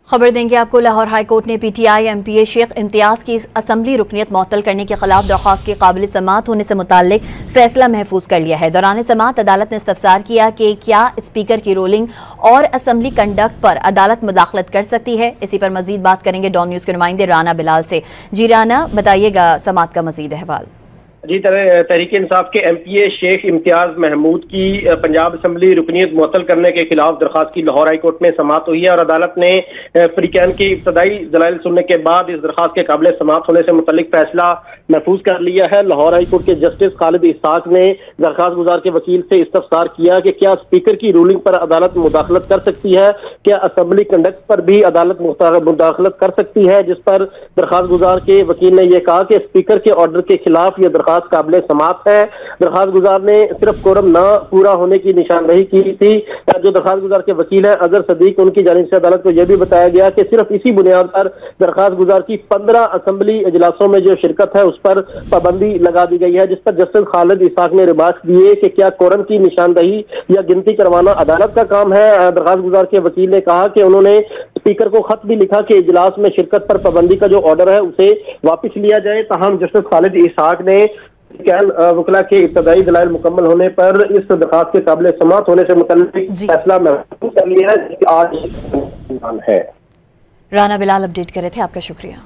खबर देंगे आपको। लाहौर हाई कोर्ट ने पीटीआई एमपीए शेख इम्तियाज की असम्बली रुकनीत मुअत्तल करने के खिलाफ दरख्वास्त के काबिल समाअत होने से मुताल्लिक फैसला महफूज कर लिया है। दौरान समाअत अदालत ने इस्तफसार किया कि क्या स्पीकर की रोलिंग और असम्बली कंडक्ट पर अदालत मुदाखलत कर सकती है। इसी पर मजीद बात करेंगे डॉन न्यूज़ के नुमाइंदे राना बिलाल से। जी राना, बताइएगा समाअत का मजीद अहवाल। जी, तहरीक इंसाफ के एमपीए शेख इम्तियाज महमूद की पंजाब असम्बली रुकनीत मुअत्तल करने के खिलाफ दरख्वास्त की लाहौर हाई कोर्ट में समाअत हुई है और अदालत ने फरीकैन की इब्तदाई दलाइल सुनने के बाद इस दरख्वास्त के काबिल समाअत होने से मुतल्लिक फैसला महफूज कर लिया है। लाहौर हाई कोर्ट के जस्टिस खालिद इसाक ने दरख्वास्त गुजार के वकील से इस्तफसार किया कि क्या स्पीकर की रूलिंग पर अदालत मुदाखलत कर सकती है, क्या असम्बली कंडक्ट पर भी अदालत मुदाखलत कर सकती है, जिस पर दरख्वास्त गुजार के वकील ने यह कहा कि स्पीकर के ऑर्डर के खिलाफ यह दरख्वास्त काबिल समाअत है। दरख्वास्त गुजार ने सिर्फ कोरम न पूरा होने की निशानदही की थी। जो दरख्वास्त गुजार के वकील है अजहर सदीक, उनकी जानिब से अदालत को यह भी बताया गया कि सिर्फ इसी बुनियाद पर दरख्वास्त गुजार की 15 असम्बली इजलासों में जो शिरकत है उस पर पाबंदी लगा दी गई है, जिस पर जस्टिस खालिद इसाक ने रिमार्क्स दिए कि क्या कोरम की निशानदही या गिनती करवाना अदालत का काम है। दरख्वास्त गुजार के वकील ने कहा कि उन्होंने स्पीकर को खत भी लिखा कि इजलास में शिरकत पर पाबंदी का जो ऑर्डर है उसे वापस लिया जाए। ताहम जस्टिस खालिद इसाक ने वकला के इब्तदाई दलाइल मुकम्मल होने पर इस दरख्वास्त के काबिल समाअत होने से मुतल्लिक फैसला महफूज कर लिया है। आज है। राना बिलाल अपडेट कर रहे थे, आपका शुक्रिया।